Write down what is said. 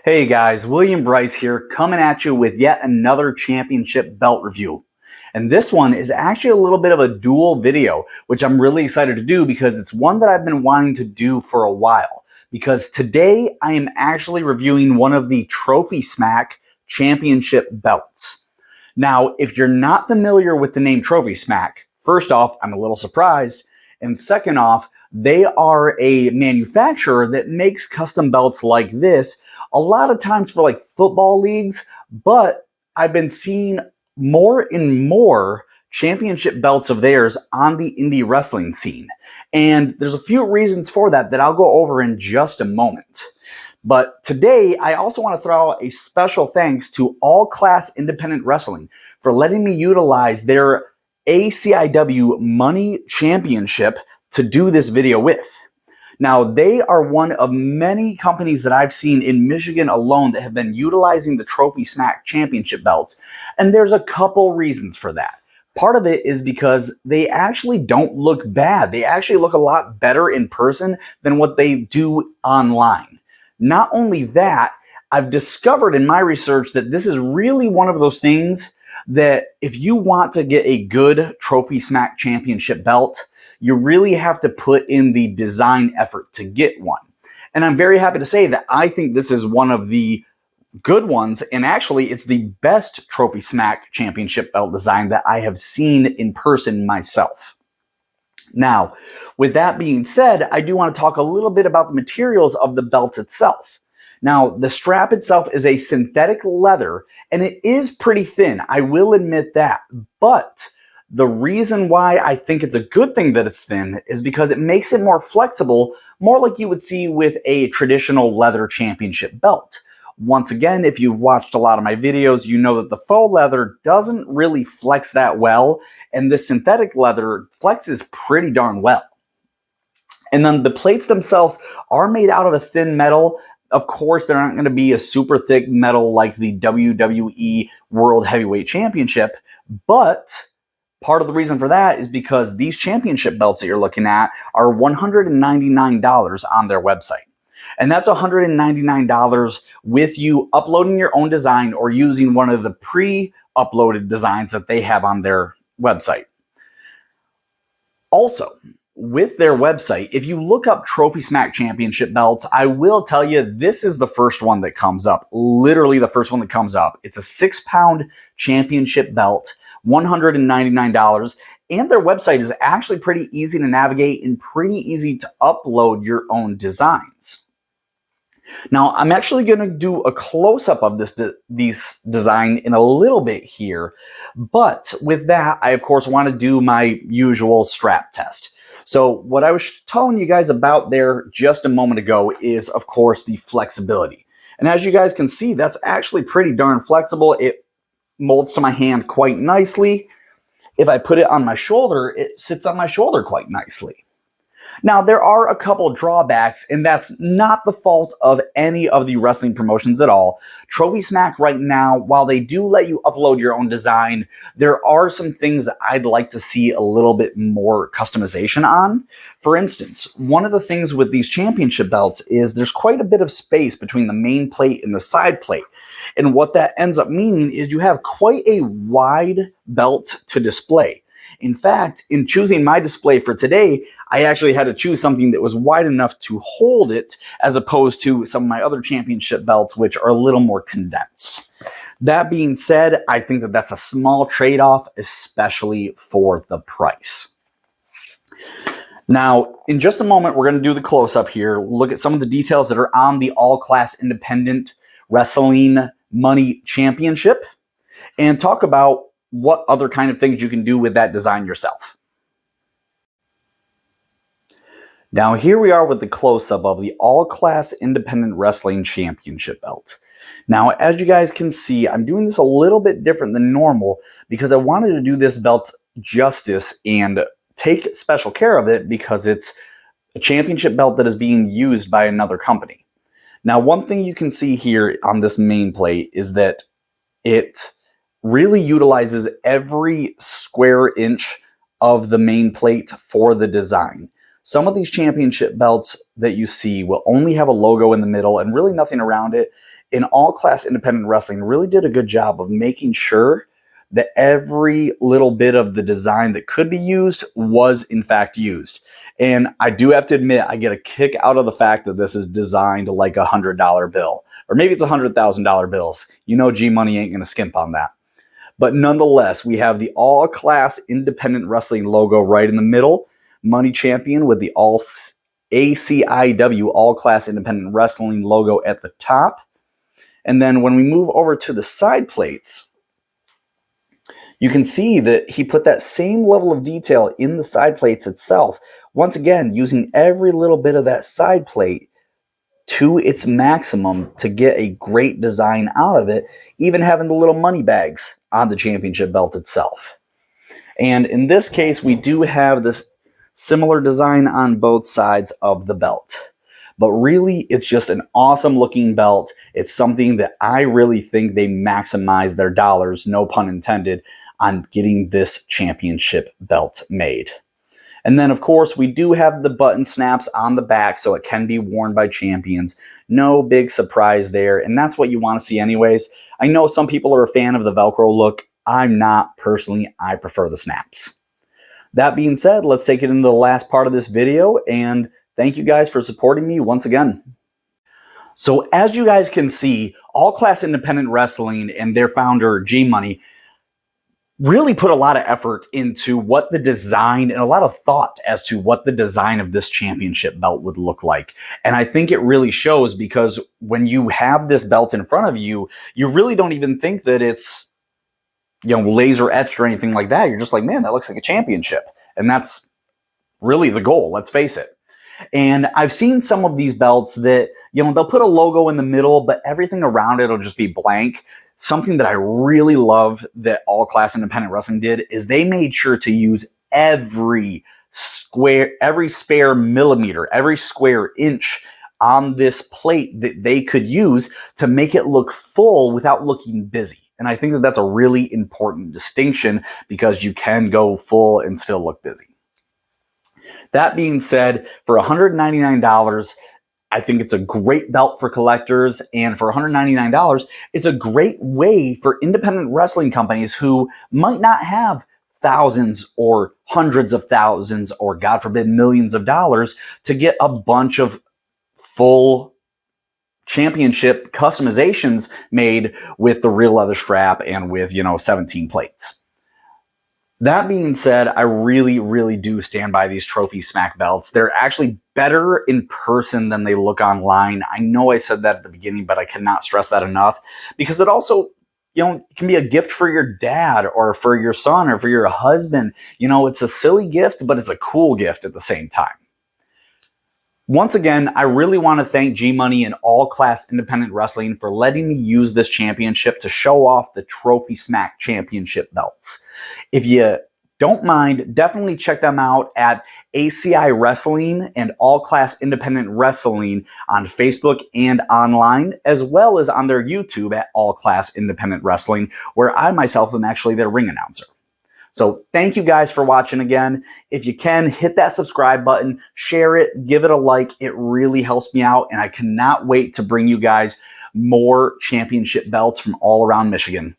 Hey guys, William Bryce here, coming at you with yet another championship belt review. And this one is actually a little bit of a dual video, which I'm really excited to do because it's one that I've been wanting to do for a while. Because today I am actually reviewing one of the Trophysmack championship belts. Now, if you're not familiar with the name Trophysmack, first off, I'm a little surprised. And second off, they are a manufacturer that makes custom belts like this a lot of times for like football leagues, but I've been seeing more and more championship belts of theirs on the indie wrestling scene. And there's a few reasons for that I'll go over in just a moment. But today, I also want to throw out a special thanks to All Class Independent Wrestling for letting me utilize their ACIW Money Championship to do this video with. Now, they are one of many companies that I've seen in Michigan alone that have been utilizing the Trophysmack championship belts, and there's a couple reasons for that. Part of it is because they actually don't look bad. They actually look a lot better in person than what they do online. Not only that, I've discovered in my research that this is really one of those things that if you want to get a good Trophysmack championship belt, you really have to put in the design effort to get one. And I'm very happy to say that I think this is one of the good ones, and actually it's the best Trophysmack championship belt design that I have seen in person myself. Now, with that being said, I do want to talk a little bit about the materials of the belt itself. Now, the strap itself is a synthetic leather, and it is pretty thin, I will admit that, but the reason why I think it's a good thing that it's thin is because it makes it more flexible, more like you would see with a traditional leather championship belt. Once again, if you've watched a lot of my videos, you know that the faux leather doesn't really flex that well, and the synthetic leather flexes pretty darn well. And then the plates themselves are made out of a thin metal. Of course, they're not going to be a super thick metal like the WWE World Heavyweight Championship, but part of the reason for that is because these championship belts that you're looking at are $199 on their website. And that's $199 with you uploading your own design or using one of the pre-uploaded designs that they have on their website. Also, with their website, if you look up Trophysmack championship belts, I will tell you this is the first one that comes up. Literally the first one that comes up. It's a 6-pound championship belt, $199, and their website is actually pretty easy to navigate and pretty easy to upload your own designs. Now, I'm actually going to do a close-up of these design in a little bit here, but with that, I of course want to do my usual strap test. So what I was telling you guys about there just a moment ago is, of course, the flexibility. And as you guys can see, that's actually pretty darn flexible. It molds to my hand quite nicely. If I put it on my shoulder, it sits on my shoulder quite nicely. Now, there are a couple drawbacks, and that's not the fault of any of the wrestling promotions at all. Trophysmack right now, while they do let you upload your own design, there are some things that I'd like to see a little bit more customization on. For instance, one of the things with these championship belts is there's quite a bit of space between the main plate and the side plate. And what that ends up meaning is you have quite a wide belt to display. In fact, in choosing my display for today, I actually had to choose something that was wide enough to hold it as opposed to some of my other championship belts, which are a little more condensed. That being said, I think that that's a small trade-off, especially for the price. Now, in just a moment, we're going to do the close-up here, look at some of the details that are on the All Class Independent Wrestling Money Championship, and talk about what other kind of things you can do with that design yourself. Now, here we are with the close-up of the All Class Independent Wrestling Championship belt. Now, as you guys can see, I'm doing this a little bit different than normal because I wanted to do this belt justice and take special care of it because it's a championship belt that is being used by another company. Now, one thing you can see here on this main plate is that it really utilizes every square inch of the main plate for the design. Some of these championship belts that you see will only have a logo in the middle and really nothing around it. In All Class Independent Wrestling really did a good job of making sure that every little bit of the design that could be used was in fact used. And I do have to admit, I get a kick out of the fact that this is designed like a $100 bill, or maybe it's $100,000 bills. You know, G Money ain't going to skimp on that. But nonetheless, we have the All Class Independent Wrestling logo right in the middle, Money Champion with the ACIW All Class Independent Wrestling logo at the top. And then when we move over to the side plates, you can see that he put that same level of detail in the side plates itself. Once again, using every little bit of that side plate to its maximum to get a great design out of it, even having the little money bags on the championship belt itself. And in this case, we do have this similar design on both sides of the belt. But really, it's just an awesome looking belt. It's something that I really think they maximize their dollars, no pun intended, on getting this championship belt made. And then, of course, we do have the button snaps on the back so it can be worn by champions. No big surprise there, and that's what you want to see anyways. I know some people are a fan of the Velcro look. I'm not personally. I prefer the snaps. That being said, let's take it into the last part of this video, and thank you guys for supporting me once again. So as you guys can see, All Class Independent Wrestling and their founder, G Money, really put a lot of effort into what the design and a lot of thought as to what the design of this championship belt would look like. And I think it really shows, because when you have this belt in front of you, you really don't even think that it's, you know, laser etched or anything like that. You're just like, man, that looks like a championship. And that's really the goal, let's face it. And I've seen some of these belts that, you know, they'll put a logo in the middle, but everything around it will just be blank. Something that I really love that All Class Independent Wrestling did is they made sure to use every spare millimeter, every square inch on this plate that they could use to make it look full without looking busy. And I think that that's a really important distinction, because you can go full and still look busy. That being said, for $199, I think it's a great belt for collectors, and for $199, it's a great way for independent wrestling companies who might not have thousands or hundreds of thousands or, God forbid, millions of dollars to get a bunch of full championship customizations made with the real leather strap and with, 17 plates. That being said, I really, really do stand by these Trophysmack belts. They're actually better in person than they look online. I know I said that at the beginning, but I cannot stress that enough, because it also, can be a gift for your dad or for your son or for your husband. It's a silly gift, but it's a cool gift at the same time. Once again, I really want to thank G Money and All Class Independent Wrestling for letting me use this championship to show off the Trophysmack championship belts. If you don't mind, definitely check them out at ACI Wrestling and All Class Independent Wrestling on Facebook and online, as well as on their YouTube at All Class Independent Wrestling, where I myself am actually their ring announcer. So thank you guys for watching again. If you can, hit that subscribe button, share it, give it a like. It really helps me out, and I cannot wait to bring you guys more championship belts from all around Michigan.